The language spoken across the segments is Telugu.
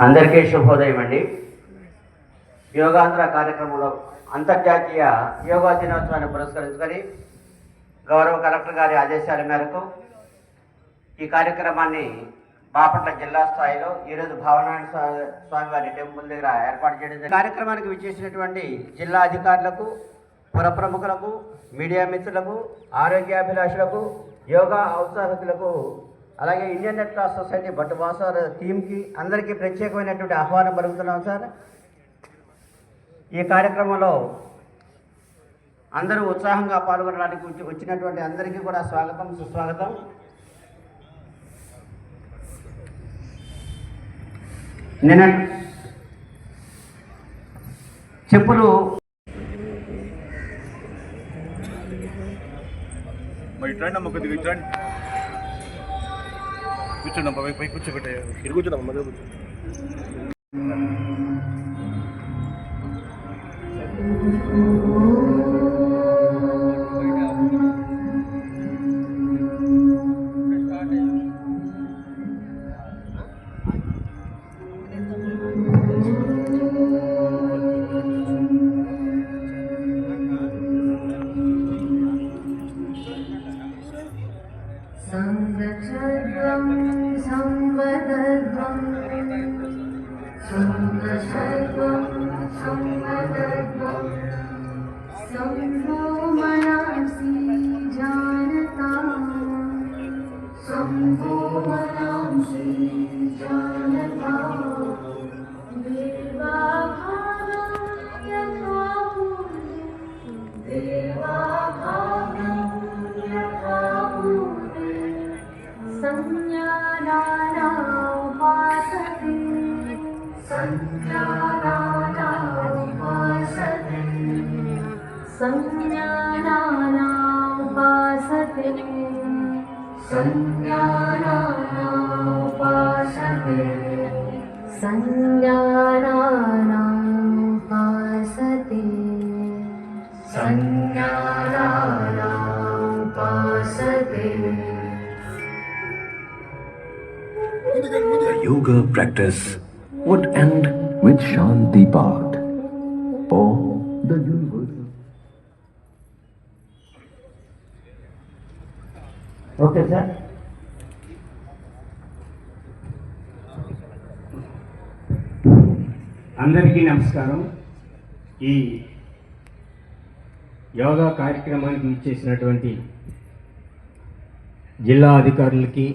అందరికీ శుభోదయం అండి. యోగాంధ్ర కార్యక్రమంలో అంతర్జాతీయ యోగా దినోత్సవాన్ని పురస్కరించుకొని గౌరవ కలెక్టర్ గారి ఆదేశాల మేరకు ఈ కార్యక్రమాన్ని బాపట్ల జిల్లా స్థాయిలో ఈరోజు భావనారాయణ స్వామివారి టెంపుల్ దగ్గర ఏర్పాటు చేయడం జరిగింది. కార్యక్రమానికి విచ్చేసినటువంటి జిల్లా అధికారులకు, పుర ప్రముఖులకు, మీడియా మిత్రులకు, ఆరోగ్యాభిలాషులకు, యోగా ఔత్సాహికులకు, అలాగే ఇండియన్ రెడ్ క్రాస్ సొసైటీ బట్టుబాసార్ టీంకి అందరికీ ప్రత్యేకమైనటువంటి ఆహ్వానం పలుకుతున్నాం సార్. ఈ కార్యక్రమంలో అందరూ ఉత్సాహంగా పాల్గొనడానికి వచ్చినటువంటి అందరికీ కూడా స్వాగతం, సుస్వాగతం. నేను చెప్పులు కూర్చోండి పై కూర్చోబెట్టే ఇది కూర్చోండి మధ్య కూర్చో. The yoga practice would end with Shanti Path or the universal. Okay sir. అందరికీ నమస్కారం. ఈ యోగా కార్యక్రమానికి ఇచ్చేసినటువంటి జిల్లా అధికారులకి,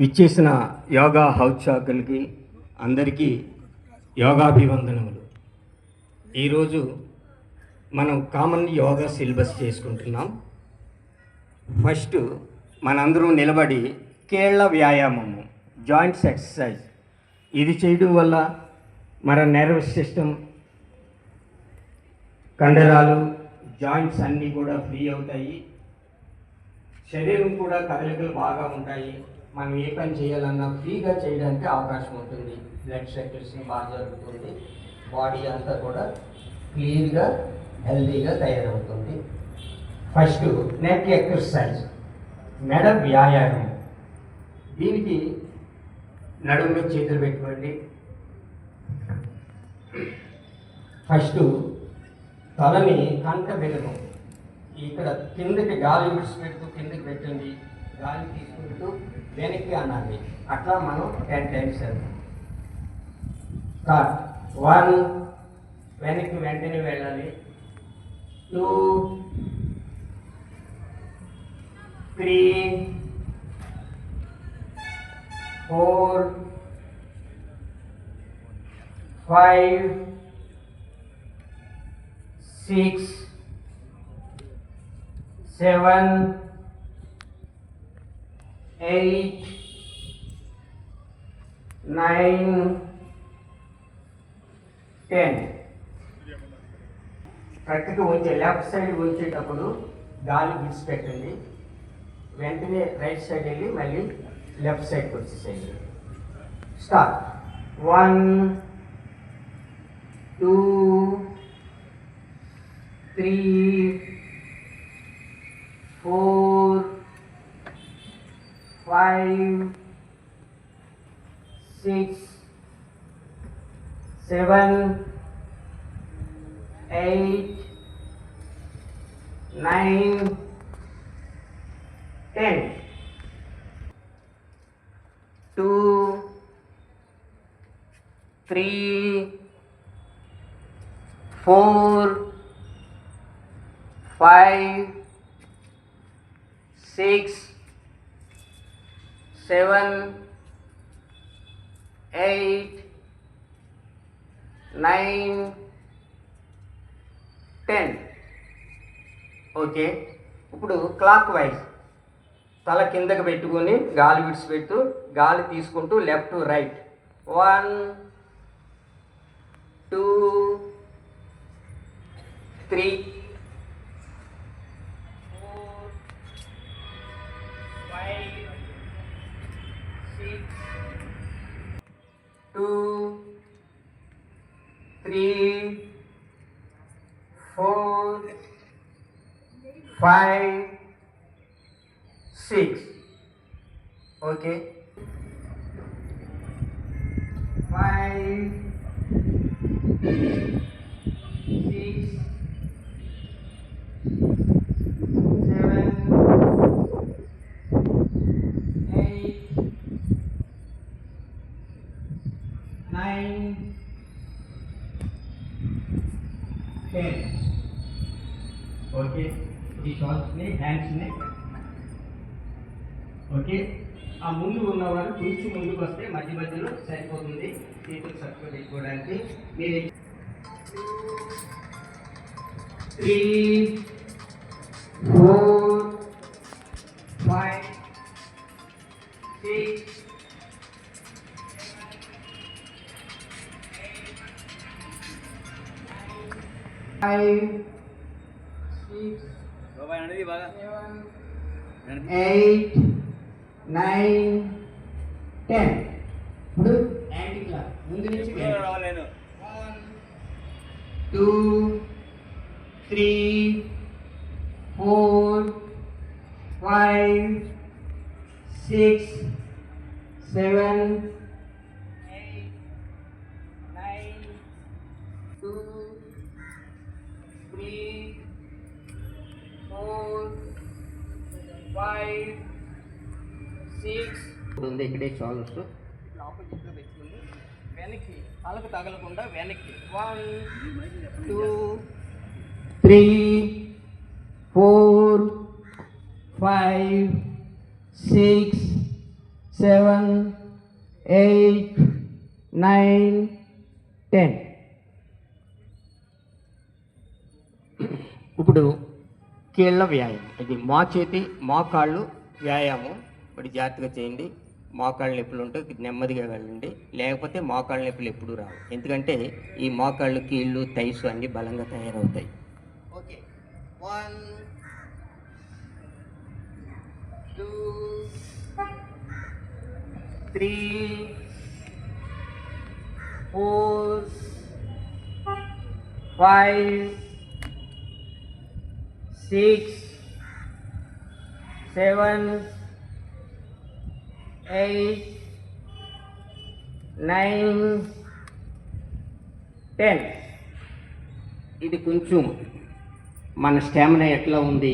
ఇచ్చేసిన యోగా ఔత్సాహికులకి అందరికీ యోగాభివందనములు. ఈరోజు మనం కామన్ యోగా సిలబస్ చేసుకుంటున్నాం. ఫస్ట్ మనందరూ నిలబడి కేళ్ల వ్యాయామము, జాయింట్స్ ఎక్సర్సైజ్, ఇది చేయడం వల్ల మన నర్వస్ సిస్టమ్, కండరాలు, జాయింట్స్ అన్నీ కూడా ఫ్రీ అవుతాయి. శరీరం కూడా కదలికలు బాగా ఉంటాయి. మనం ఏ పని చేయాలన్నా ఫ్రీగా చేయడానికి అవకాశం ఉంటుంది. బ్లడ్ సర్క్యులేషన్ బాగా జరుగుతుంది. బాడీ అంతా కూడా క్లీన్గా, హెల్తీగా తయారవుతుంది. ఫస్ట్ నెక్ ఎక్సర్సైజ్, మెడ వ్యాయామం. దీనికి నడుము మీద చేతులు పెట్టుకోండి. ఫస్ట్ తలని కంట బెలము ఇక్కడ కిందకి గాలి విడిచిపెడుతూ కిందకి పెట్టండి. గాలి తీసుకుంటూ వెనక్కి అనాలి. అట్లా మనం 10 times వెళ్తాం. స్టార్ట్. 1, వెనక్కి వెంటనే వెళ్ళాలి. 2, 3, 4, 5, 6, 7, 8, 9, 10. కరెక్ట్గా ఉంచే, లెఫ్ట్ సైడ్ ఉంచేటప్పుడు గాలి విడిచిపెట్టండి. వెంటనే రైట్ సైడ్ వెళ్ళి మళ్ళీ లెఫ్ట్ సైడ్కి వచ్చేసేయండి. స్టార్ట్. 1, 2, 3, 4, 5, 6, 7, 8, 9, 10. 2, 3, 4, 5, 6, 7, 8, 9, 10. ఓకే, ఇప్పుడు క్లాక్ వైజ్ తల కిందకి పెట్టుకొని గాలి విడిచిపెడుతూ గాలి తీసుకుంటూ లెఫ్ట్ రైట్ 1, 2, 3, 4, 5, 6, 2, 3, 4, 5, 6. Okay. 5, 6, 7, 8, 9, 10. ఓకే, ఈ షార్ట్స్ని హ్యాండ్స్ని ఓకే. ఆ ముందు ఉన్నవారు కొంచెం ముందుకు వస్తే మధ్య మధ్యలో సరిపోతుంది చేతులు చక్కగా పెట్టుకోవడానికి. మీరు 3, 4, 5, 6, 5, 6, 7, 8, 9, 10. ఇప్పుడు యాంటీ క్లాక్ ముందు నుంచి 1, 2, 3, 4, 5, 6, 7, 8, 9, 2, 3, 4, 5, 6. ఉంది ఇక్కడే షోల్డర్స్ ఆపోజిట్లో పెట్టుకుంది. వెనక్కి తలకు తగలకుండా వెనక్కి 1, 2, 3, 4, 5, 6, 7, 8, 9, 10. ఇప్పుడు కీళ్ళ వ్యాయామం. ఇది మోకాళ్ళు వ్యాయామం. ఇప్పుడు జాగ్రత్తగా చేయండి. మోకాళ్ళ నొప్పులు ఉంటే నెమ్మదిగా వెళ్ళండి, లేకపోతే మోకాళ్ళ నొప్పులు ఎప్పుడూ రావు. ఎందుకంటే ఈ మోకాళ్ళు, కీళ్ళు, థైస్ అన్నీ బలంగా తయారవుతాయి. ఓకే, 1, 2, 3, 4, 5, 6, 7, 8, 9, 10. ఇది కొంచెం మన స్టామినా ఎట్లా ఉంది,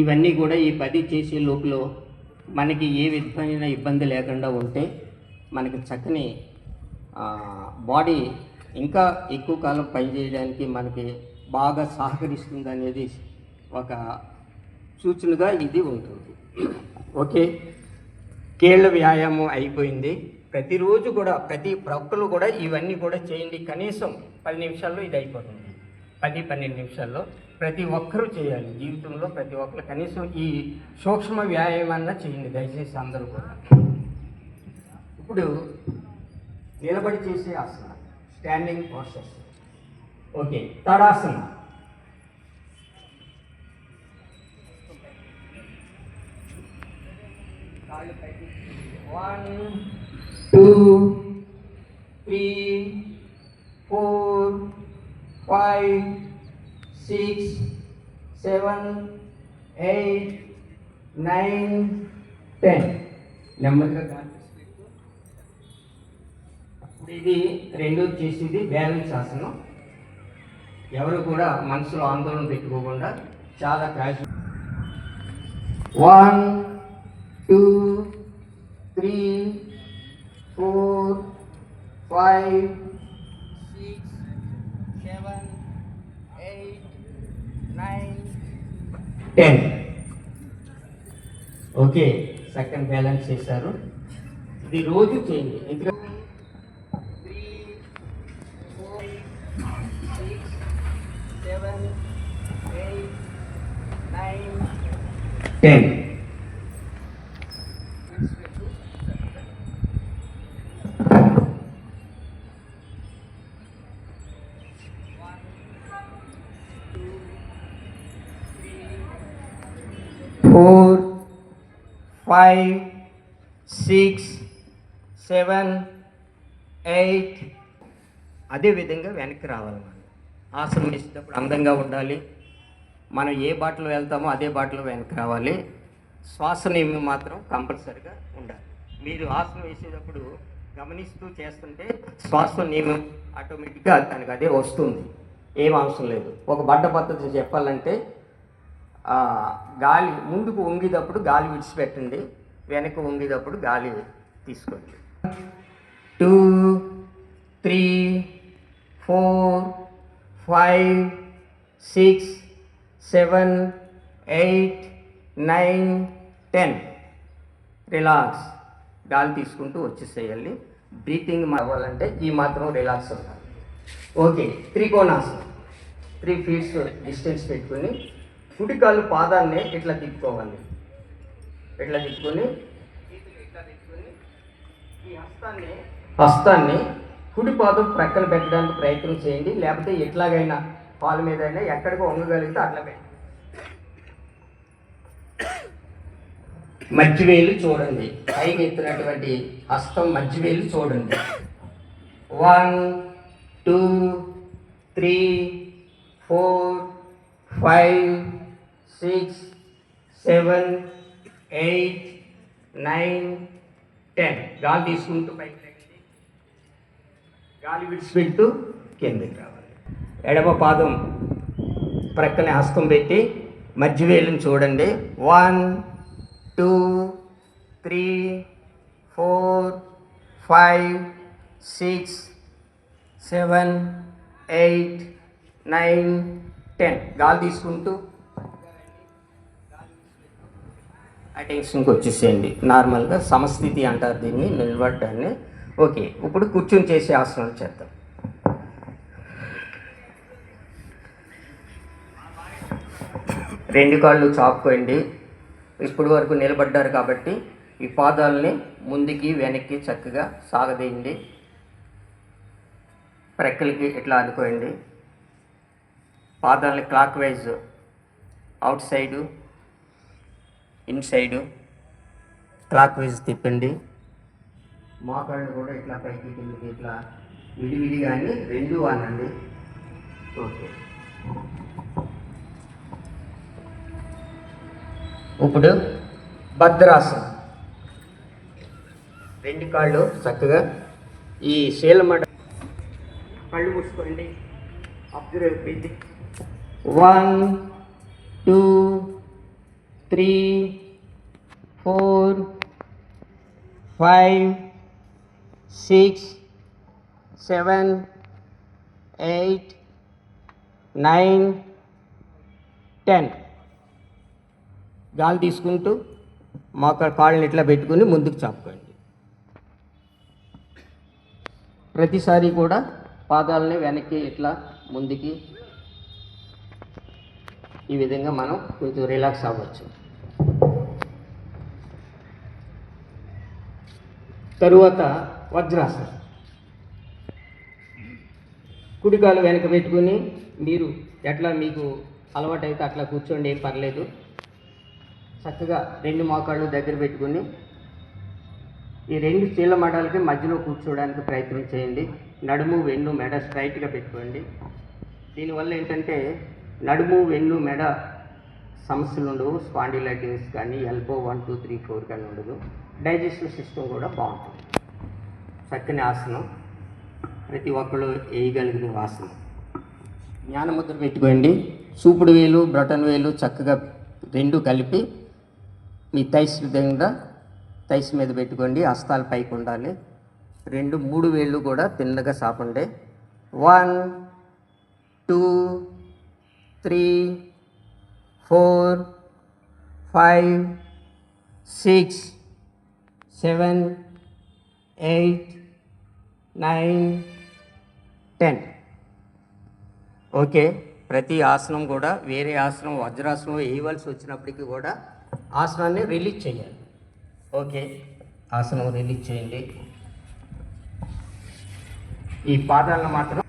ఇవన్నీ కూడా ఈ 10 చేసే లోపల మనకి ఏ విధమైన ఇబ్బంది లేకుండా ఉంటే మనకి చక్కని బాడీ ఇంకా ఎక్కువ కాలం పనిచేయడానికి మనకి బాగా సహకరిస్తుంది అనేది ఒక సూచనగా ఇది ఉంటుంది. ఓకే, కీళ్ళ వ్యాయామం అయిపోయింది. ప్రతిరోజు కూడా ప్రతి ఒక్కరు కూడా ఇవన్నీ కూడా చేయండి. కనీసం 10 నిమిషాల్లో ఇది అయిపోతుంది. 10-12 నిమిషాల్లో ప్రతి ఒక్కరూ చేయాలి. జీవితంలో ప్రతి ఒక్కరు కనీసం ఈ సూక్ష్మ వ్యాయామాన్ని చేయండి దయచేసి అందరూ కూడా. ఇప్పుడు నిలబడి చేసే ఆసన, స్టాండింగ్ పోస్చర్స్. ఓకే, తడాసన. కాళ్ళు పైకి 1, 2, 3, 4, 5, 6, 7, 8, 9, 10. నెమ్మదిగా గాలి విడిచిపెడుతూ. ఇప్పుడు ఇది రెండోది చేసేది బ్యాలెన్స్ ఆసనం. ఎవరు కూడా మనసులో ఆందోళన పెట్టుకోకుండా చాలా క్యాజువల్. 1 2 3 4 5 6 7 8 9 10. ఓకే, సెకండ్ బ్యాలెన్స్ చేశారు. ఇది రోజు చేయండి. ఎందుకంటే 3 4 6 7 8 9 10. Four, 5 6 7 8. అదేవిధంగా వెనక్కి రావాలి. మనం ఆసనం వేసేటప్పుడు అందంగా ఉండాలి. మనం ఏ బాటలో వెళ్తామో అదే బాటలో వెనక్కి రావాలి. శ్వాస నియమం మాత్రం కంపల్సరిగా ఉండాలి. మీరు ఆసనం వేసేటప్పుడు గమనిస్తూ చేస్తుంటే శ్వాస నియమం ఆటోమేటిక్గా దానికి అదే వస్తుంది. ఏం అవసరం లేదు. ఒక బడ్డ పద్ధతి చెప్పాలంటే గాలి ముందుకు వంగేటప్పుడు గాలి విడిచిపెట్టండి, వెనక్కి వంగేటప్పుడు గాలి తీసుకోండి. 2 3 4 5 6 7 8 9 10. రిలాక్స్. గాలి తీసుకుంటూ వచ్చేసేయాలి. బ్రీతింగ్ అవ్వాలంటే ఈ మాత్రం రిలాక్స్ ఉండాలి. ఓకే, త్రికోణాసనం. 3 feet డిస్టెన్స్ పెట్టుకొని కుడి కాలు పాదాన్ని ఇట్లా తిప్పుకోవాలి. ఇట్లా తిప్పుకొని ఇట్లా తిప్పుకొని ఈ హస్తాన్ని కుడి పాదం ప్రక్కన పెట్టడానికి ప్రయత్నం చేయండి. లేకపోతే ఎట్లాగైనా కాలు మీద అయినా ఎక్కడికి వంగగలిగితే అట్లా పెట్టి మధ్యవేలు చూడండి. పైకి ఎత్తినటువంటి హస్తం మధ్యవేలు చూడండి. 1 2 3 4 5 6 7 8 9 10. గాలి తీసుకుంటూ పైకి లేకండి. గాలి విడిచిపెడుతూ కిందకి రావాలి. ఎడమ పాదం ప్రక్కనే హస్తం పెట్టి మధ్యవేలుని చూడండి. 1 2 3 4 5 6 7 8 9 10. గాలి తీసుకుంటూ అటెన్షన్కి వచ్చేసేయండి. నార్మల్గా సమస్థితి అంటారు దీన్ని, నిలబడ్డాన్ని. ఓకే, ఇప్పుడు కూర్చొని చేసే ఆసనాలు చేద్దాం. రెండు కాళ్ళు చాపుకోండి. ఇప్పటి వరకు నిలబడ్డారు కాబట్టి ఈ పాదాలని ముందుకి వెనక్కి చక్కగా సాగదీయండి. ప్రక్కలకి ఇట్లా అనుకోండి. పాదాలని clock wise out side in side clock wise తిప్పండి. మోకాళ్ళు కూడా ఇట్లా పైకి కిందకి ఇట్లా విడివిడి కానీ రెండు అనండి. ఓకే, ఇప్పుడు భద్రాసనం. రెండు కాళ్ళు చక్కగా ఈ శీలమడ కళ్ళు మూసుకోండి. Observe breathing. 1 2 3 4 5 6 7 8 9 10. గాలి తీసుకుంటూ మోకాళ్ళ కాళ్ళని ఇట్లా పెట్టుకుని ముందుకు చాపుకోండి. ప్రతిసారి కూడా పాదాలని వెనక్కి ఇట్లా ముందుకి ఈ విధంగా మనం కొంచెం రిలాక్స్ అవ్వచ్చు. తరువాత వజ్రాసనం. కుడికాలు వెనక పెట్టుకుని మీరు ఎట్లా మీకు అలవాటైతే అట్లా కూర్చోండి, ఏం పర్లేదు. చక్కగా రెండు మోకాళ్ళు దగ్గర పెట్టుకుని ఈ రెండు చీల మడాలకి మధ్యలో కూర్చోవడానికి ప్రయత్నం చేయండి. నడుము వెన్ను మెడ స్ట్రైట్గా పెట్టుకోండి. దీనివల్ల ఏంటంటే నడుము వెన్ను మెడ సమస్యలు ఉండవు. స్పాండిలైటిస్ కానీ ఎల్బో 1 2 3 4 కానీ ఉండదు. డైజెస్టివ్ సిస్టమ్ కూడా బాగుంటుంది. చక్కని ఆసనం, ప్రతి ఒక్కళ్ళు వేయగలిగిన ఆసనం. జ్ఞానముద్ర పెట్టుకోండి. చూపుడు వేలు బ్రటన్ వేలు చక్కగా రెండు కలిపి మీ తైస్ మీద పెట్టుకోండి. హస్తాలు పైకి ఉండాలి. 2-3 వేళ్ళు కూడా తిన్నగా సాపండి. 1 2 3 4 5 6 7 8 9 10. ఓకే. ప్రతి ఆసనం కూడా వేరే ఆసనం వజ్రాసనం వేయవలసి వచ్చినప్పటికీ కూడా ఆసనాన్ని రిలీజ్ చేయాలి. ఓకే, ఆసనం రిలీజ్ చేయండి. ఈ పాదాలను మాత్రం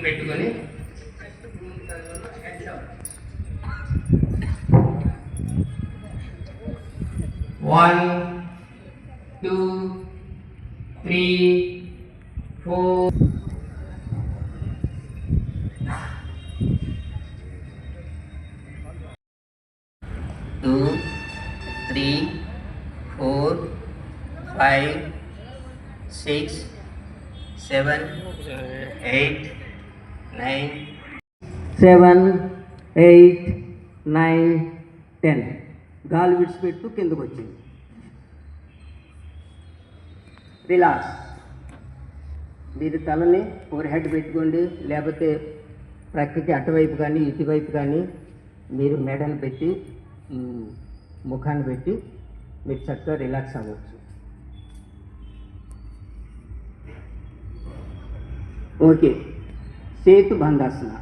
పెట్టుకొని One, 2, 3, 4. Two, 3, 4, 5, 6, 7, 8, 9. 7, 8, 9, 10. గాలి విడిచిపెట్టు కిందకు వచ్చింది. రిలాక్స్. మీరు తలని ఓవర్ హెడ్ పెట్టుకోండి, లేకపోతే ప్రక్కకి అటువైపు కానీ ఇటువైపు కానీ మీరు మెడను పెట్టి ముఖాన్ని పెట్టి మీరు చక్కగా రిలాక్స్ అవ్వచ్చు. ఓకే, సేతు బంధాసన.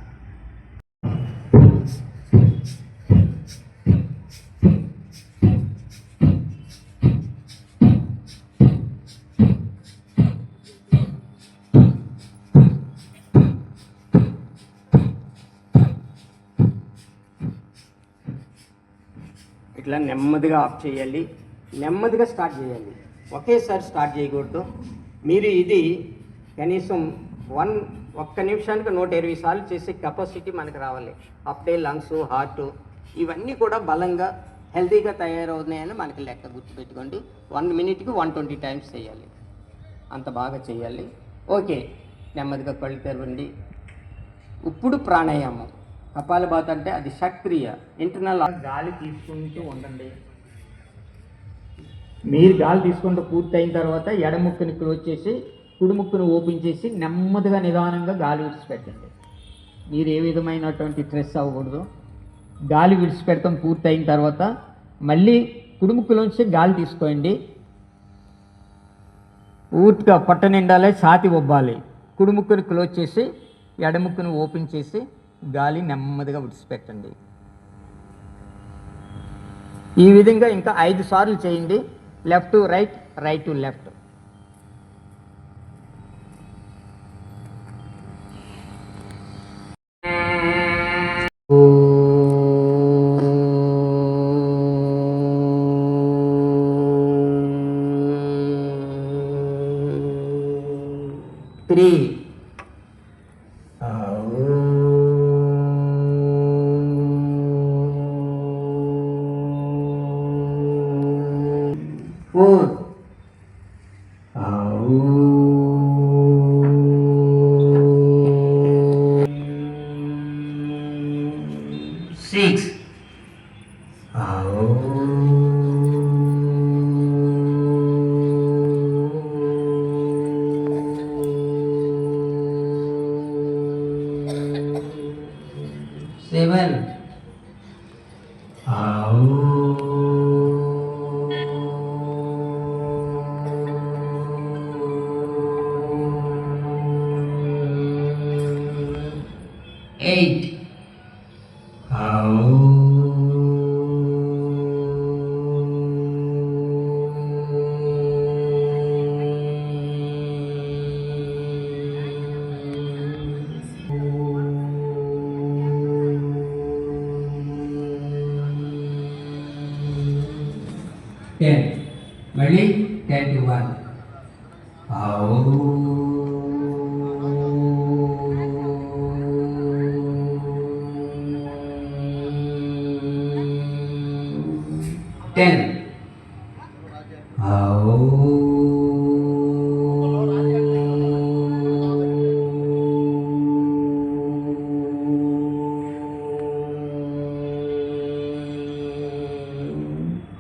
ఇట్లా నెమ్మదిగా ఆఫ్ చేయాలి, నెమ్మదిగా స్టార్ట్ చేయాలి. ఒకేసారి స్టార్ట్ చేయకూడదు. మీరు ఇది కనీసం ఒక్క నిమిషానికి 120 సార్లు చేసే కెపాసిటీ మనకు రావాలి. అప్పుడే లంగ్స్, హార్ట్ ఇవన్నీ కూడా బలంగా హెల్తీగా తయారవుతున్నాయని మనకి లెక్క గుర్తుపెట్టుకోండి. 1 మినిట్కి 120 టైమ్స్ చేయాలి. అంత బాగా చేయాలి. ఓకే, నెమ్మదిగా కళ్ళు తెరవండి. ఇప్పుడు ప్రాణాయామం. కపాలభాతి అంటే అది షట్క్రియ, ఇంటర్నల్. గాలి తీసుకుంటూ ఉండండి. మీరు గాలి తీసుకుంటూ పూర్తయిన తర్వాత ఎడముక్కుని క్లోజ్ చేసి కుడి ముక్కును ఓపెన్ చేసి నెమ్మదిగా నిదానంగా గాలి విడిచిపెట్టండి. మీరు ఏ విధమైనటువంటి స్ట్రెస్ అవ్వకూడదు. గాలి విడిచిపెడతాం పూర్తయిన తర్వాత మళ్ళీ కుడి ముక్కులోంచి గాలి తీసుకోండి. పూర్తిగా పొట్ట నిండాలి, ఛాతి ఒబ్బాలి. కుడి ముక్కుని క్లోజ్ చేసి ఎడముక్కును ఓపెన్ చేసి గాలి నెమ్మదిగా విడిచిపెట్టండి. ఈ విధంగా ఇంకా 5 సార్లు చేయండి. Left to right, right to left. Three. 4. 6. 7. 8. 10. మళ్ళీ 10 to 1. 10.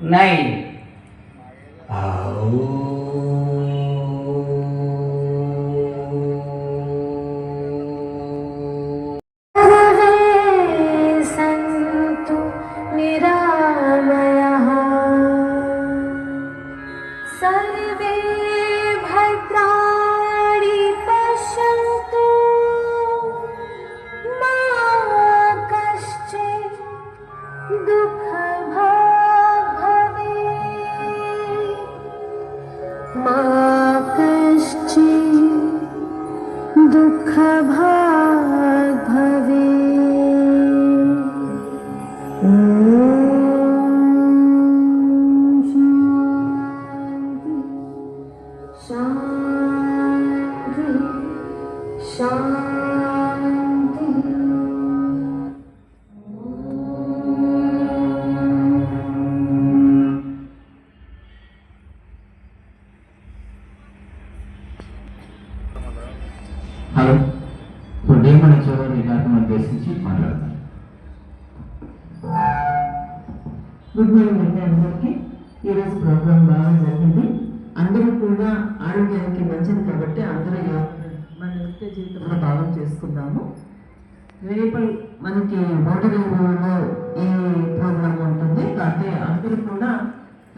Nine. सन्तु निरामयः सर्वे भद्राणि पश्यन्तु मा कश्चित् दुःखभाग् भवेत् मा कश्चित् दुःखभाग् भवेत् शान्ति शान्ति హలో ఇప్పుడు మన చోదరు ఈ కార్యక్రమం ఉద్దేశించి మాట్లాడతాను. గుడ్ మార్నింగ్ అండి అందరికీ. ఈరోజు ప్రోగ్రామ్ బాగా జరిగింది. అందరూ కూడా ఆరోగ్యానికి మంచిది కాబట్టి అందరూ మన నిత్య జీవితంలో భాగం చేసుకుందాము. రేపు మనకి ఓటర్లో ఈ ప్రోగ్రామ్ ఉంటుంది కాబట్టి అందరూ కూడా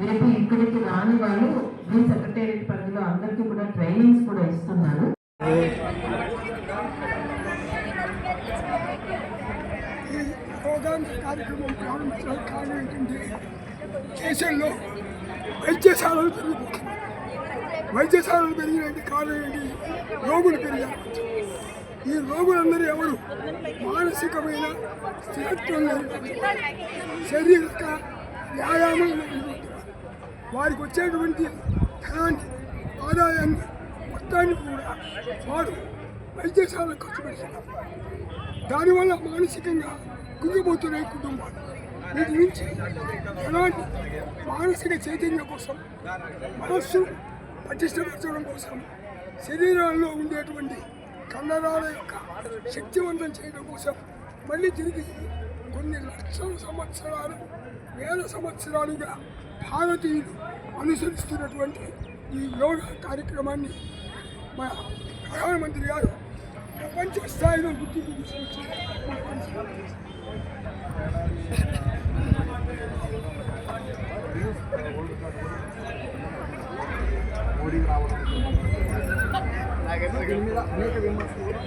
రేపు ఇక్కడికి రాని వాళ్ళు మీ సెక్రటేరియట్ పరిధిలో అందరికీ కూడా ట్రైనింగ్స్ కూడా ఇస్తున్నారు. అవగాహన కార్యక్రమం ప్రారంభించడానికి కారణం ఏంటంటే దేశంలో వైద్యశాలలు పెరిగిపోతున్నాయి. వైద్యశాలలు పెరిగినట్టు కారణం ఏంటి? రోగులు పెరిగారు. ఈ రోగులందరూ ఎవరు? మానసికమైన స్థిరత్వం లేని, శారీరక వ్యాయామం లేని వారికి వచ్చేటువంటి ధనాన్ని, ఆదాయాన్ని మొత్తాన్ని కూడా వారు వైద్యశాలకు ఖర్చు పెడుతున్నారు. దానివల్ల మానసికంగా కుంగిపోతున్నాయి కుటుంబాలు. వీటి నుంచి ఎలాంటి మానసిక చైతన్యం కోసం, మనస్సు పటిష్టపరచడం కోసం, శరీరాల్లో ఉండేటువంటి కండరాల యొక్క శక్తివంతం చేయడం కోసం మళ్ళీ తిరిగి కొన్ని లక్షల సంవత్సరాలు, వేల సంవత్సరాలుగా భారతీయులు అనుసరిస్తున్నటువంటి ఈ యోగా కార్యక్రమాన్ని మన ప్రధానమంత్రి గారు ప్రపంచ స్థాయిలో గుర్తింపు తీసుకొచ్చి మోడీ రావడం దీని మీద అనేక విమర్శలు కూడా